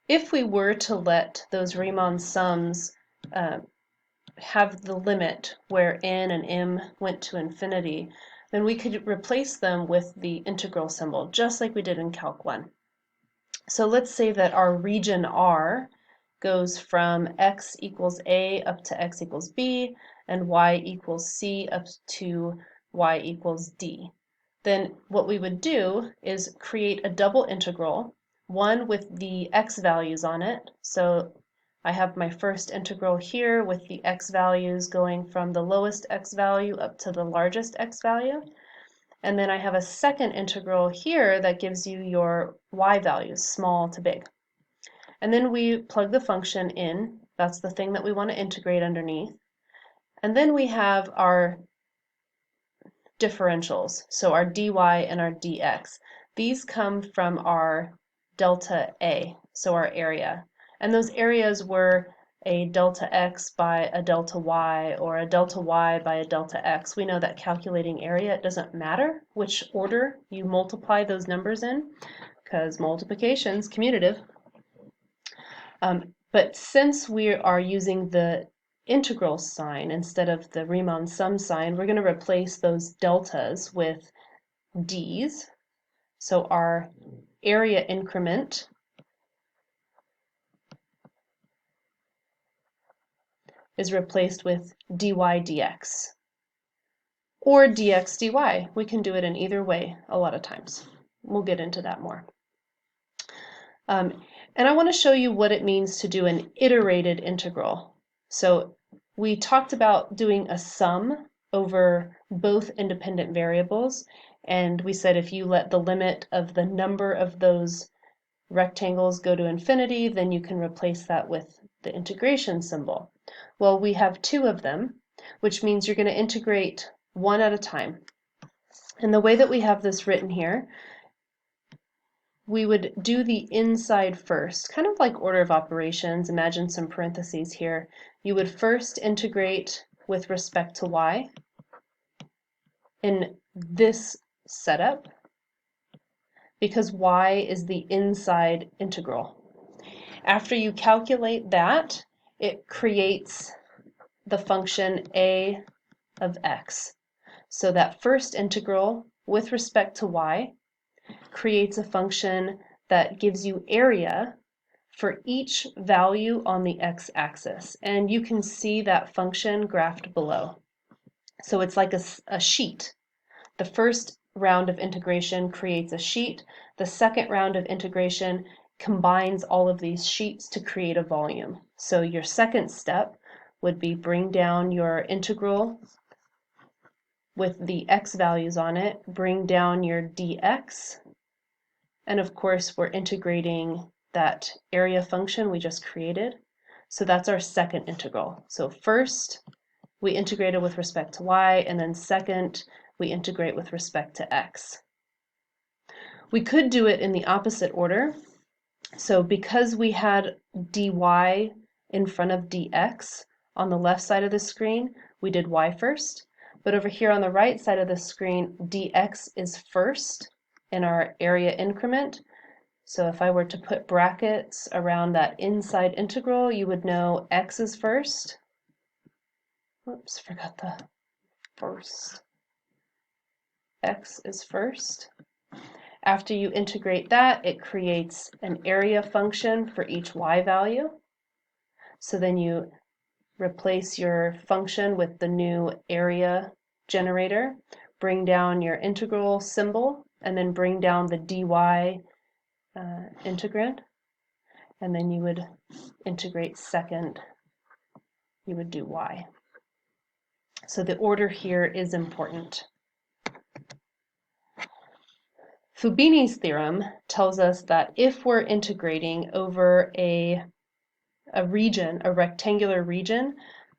if we were to let those Riemann sums have the limit where n and m went to infinity, then we could replace them with the integral symbol, just like we did in Calc 1. So let's say that our region R goes from x equals a up to x equals b, and y equals c up to y equals d. Then what we would do is create a double integral, one with the x values on it. So I have my first integral here with the x values going from the lowest x value up to the largest x value. And then I have a second integral here that gives you your y values, small to big. And then we plug the function in. That's the thing that we want to integrate underneath. And then we have our differentials, so our dy and our dx. These come from our delta A, so our area. And those areas were a delta x by a delta y, or a delta y by a delta x. We know that calculating area, it doesn't matter which order you multiply those numbers in, because multiplication is commutative. But since we are using the integral sign instead of the Riemann sum sign, we're going to replace those deltas with d's. So our area increment is replaced with dy dx, or dx dy. We can do it in either way a lot of times. We'll get into that more. And I want to show you what it means to do an iterated integral. So we talked about doing a sum over both independent variables, and we said if you let the limit of the number of those rectangles go to infinity, then you can replace that with the integration symbol. Well, we have two of them, which means you're going to integrate one at a time. And the way that we have this written here, we would do the inside first, kind of like order of operations. Imagine some parentheses here. You would first integrate with respect to y in this setup, because y is the inside integral. After you calculate that, it creates the function a of x. So that first integral with respect to y creates a function that gives you area for each value on the x-axis. And you can see that function graphed below. So it's like a sheet. The first round of integration creates a sheet. The second round of integration combines all of these sheets to create a volume. So your second step would be bring down your integral with the x values on it, bring down your dx, and of course we're integrating that area function we just created. So that's our second integral. So first we integrated with respect to y, and then second we integrate with respect to x. We could do it in the opposite order. So because we had dy in front of dx on the left side of the screen, we did y first. But over here on the right side of the screen, dx is first in our area increment. So if I were to put brackets around that inside integral, you would know x is first. Whoops, forgot the first. X is first. After you integrate that, it creates an area function for each y value. So then you replace your function with the new area generator, bring down your integral symbol, and then bring down the dy integrand, and then you would integrate second, you would do y. So the order here is important. Fubini's theorem tells us that if we're integrating over a region, a rectangular region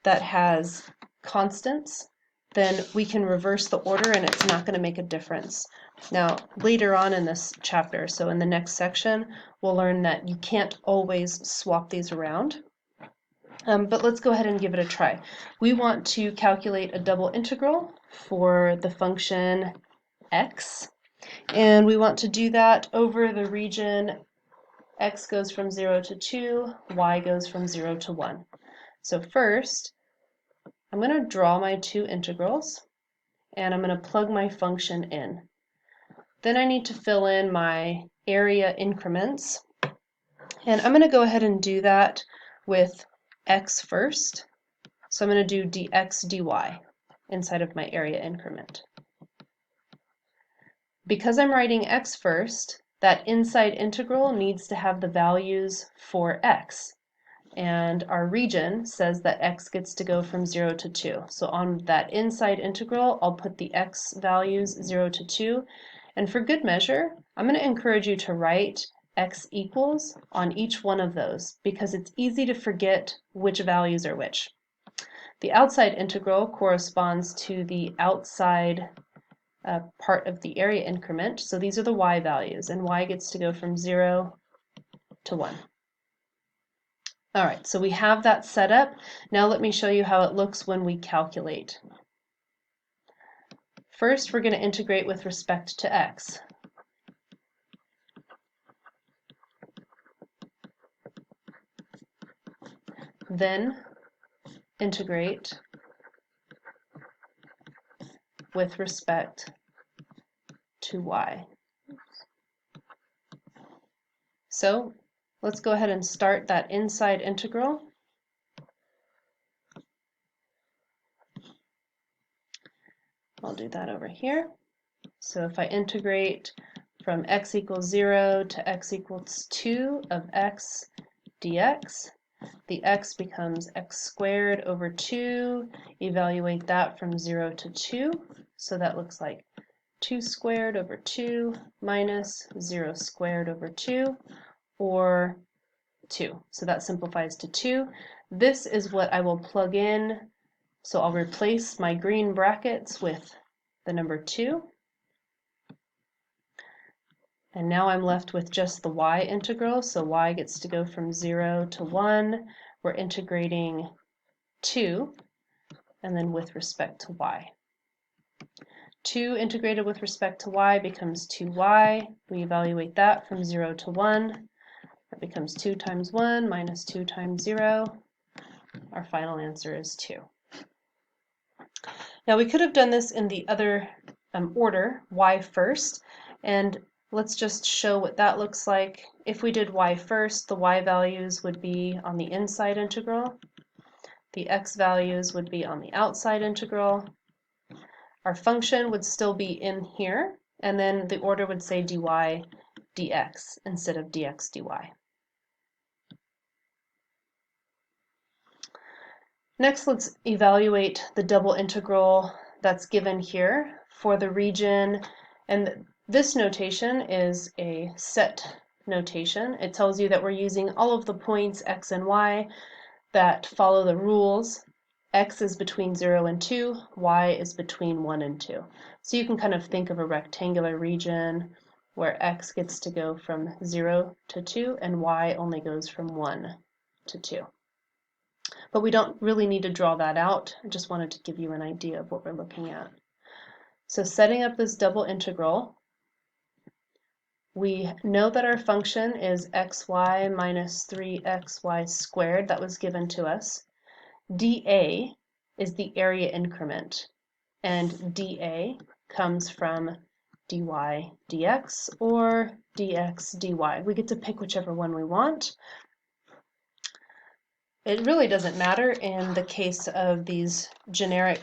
that has constants, then we can reverse the order and it's not going to make a difference. Now, later on in this chapter, so in the next section, we'll learn that you can't always swap these around. But let's go ahead and give it a try. We want to calculate a double integral for the function x, and we want to do that over the region x goes from 0 to 2, y goes from 0 to 1. So first, I'm going to draw my two integrals, and I'm going to plug my function in. Then I need to fill in my area increments, and I'm going to go ahead and do that with x first. So I'm going to do dx dy inside of my area increment. Because I'm writing x first, that inside integral needs to have the values for x. And our region says that x gets to go from 0 to 2. So on that inside integral, I'll put the x values 0 to 2. And for good measure, I'm going to encourage you to write x equals on each one of those because it's easy to forget which values are which. The outside integral corresponds to the outside part of the area increment. So these are the y values, and y gets to go from 0 to 1. All right, so we have that set up. Now let me show you how it looks when we calculate. First, we're going to integrate with respect to x. Then integrate with respect to y. So let's go ahead and start that inside integral. I'll do that over here. So if I integrate from x equals 0 to x equals 2 of x dx, the x becomes x squared over 2. Evaluate that from 0 to 2. So that looks like 2 squared over 2 minus 0 squared over 2, or 2. So that simplifies to 2. This is what I will plug in. So I'll replace my green brackets with the number 2. And now I'm left with just the y integral. So y gets to go from 0 to 1. We're integrating 2, and then with respect to y. 2 integrated with respect to y becomes 2y. We evaluate that from 0 to 1. That becomes 2 times 1 minus 2 times 0. Our final answer is 2. Now we could have done this in the other order, y first, and let's just show what that looks like. If we did y first, the y values would be on the inside integral. The x values would be on the outside integral. Our function would still be in here, and then the order would say dy dx instead of dx dy. Next, let's evaluate the double integral that's given here for the region. And this notation is a set notation. It tells you that we're using all of the points x and y that follow the rules. X is between 0 and 2, y is between 1 and 2. So you can kind of think of a rectangular region where x gets to go from 0 to 2 and y only goes from 1 to 2. But we don't really need to draw that out. I just wanted to give you an idea of what we're looking at. So setting up this double integral, we know that our function is xy minus 3xy squared. That was given to us. dA is the area increment, and dA comes from dy dx or dx dy. We get to pick whichever one we want. It really doesn't matter in the case of these generic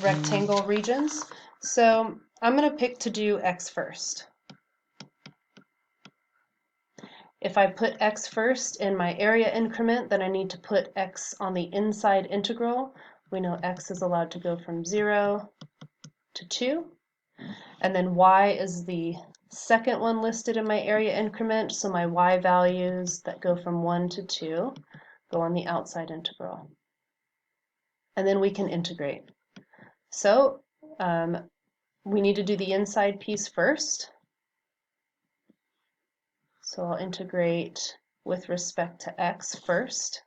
rectangle regions. So I'm going to pick to do x first. If I put x first in my area increment, then I need to put x on the inside integral. We know x is allowed to go from 0 to 2. And then y is the second one listed in my area increment, so my y values that go from 1 to 2 go on the outside integral. And then we can integrate. So we need to do the inside piece first. So I'll integrate with respect to x first.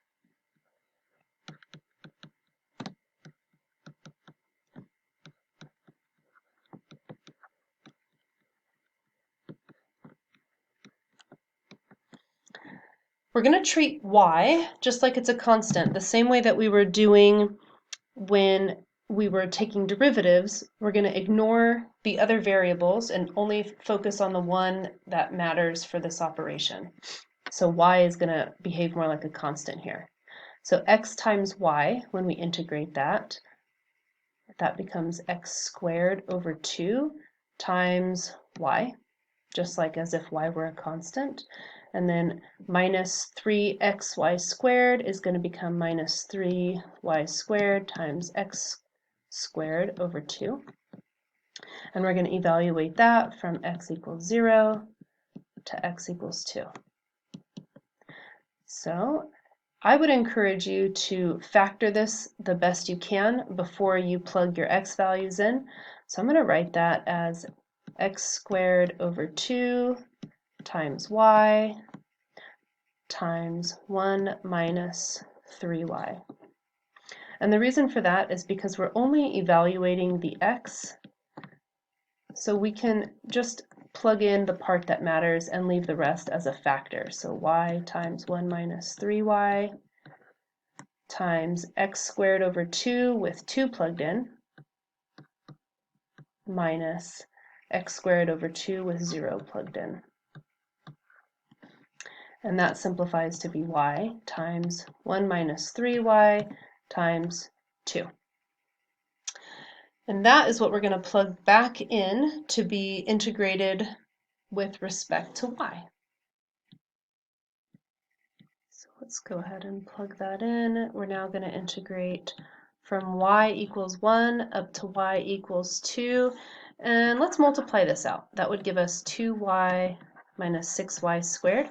We're going to treat y just like it's a constant, the same way that we were doing when we were taking derivatives. We're going to ignore the other variables and only focus on the one that matters for this operation. So y is going to behave more like a constant here. So x times y, when we integrate that, that becomes x squared over 2 times y, just like as if y were a constant. And then minus 3xy squared is going to become minus 3y squared times x squared over 2. And we're going to evaluate that from x equals 0 to x equals 2. So I would encourage you to factor this the best you can before you plug your x values in. So I'm going to write that as x squared over 2 times y times 1 minus 3y. And the reason for that is because we're only evaluating the x, so we can just plug in the part that matters and leave the rest as a factor. So y times 1 minus 3y times x squared over 2 with 2 plugged in minus x squared over 2 with 0 plugged in. And that simplifies to be y times 1 minus 3y times 2. And that is what we're going to plug back in to be integrated with respect to y. So let's go ahead and plug that in. We're now going to integrate from y equals 1 up to y equals 2. And let's multiply this out. That would give us 2y minus 6y squared.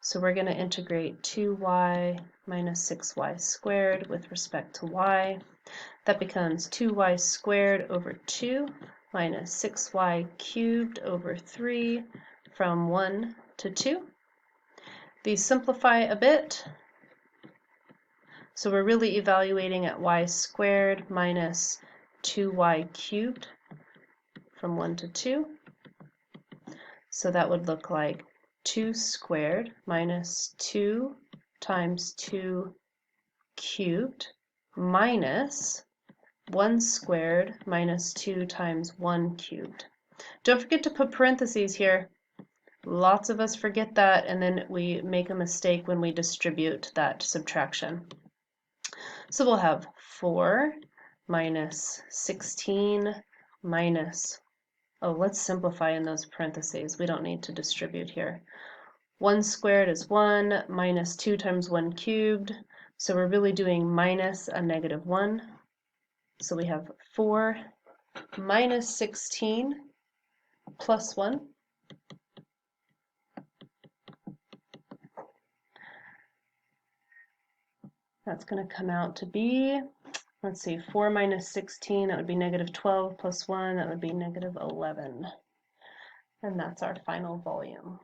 So we're going to integrate 2y minus 6y squared with respect to y. That becomes 2y squared over 2 minus 6y cubed over 3 from 1 to 2. These simplify a bit. So we're really evaluating at y squared minus 2y cubed from 1 to 2. So that would look like 2 squared minus 2 times 2 cubed minus 1 squared minus 2 times 1 cubed. Don't forget to put parentheses here. Lots of us forget that, and then we make a mistake when we distribute that subtraction. So we'll have 4 minus 16 minus, let's simplify in those parentheses. We don't need to distribute here. 1 squared is 1 minus 2 times 1 cubed. So we're really doing minus a negative 1. So we have 4 minus 16 plus 1. That's going to come out to be, let's see, 4 minus 16, that would be negative 12 plus 1, that would be negative 11. And that's our final volume.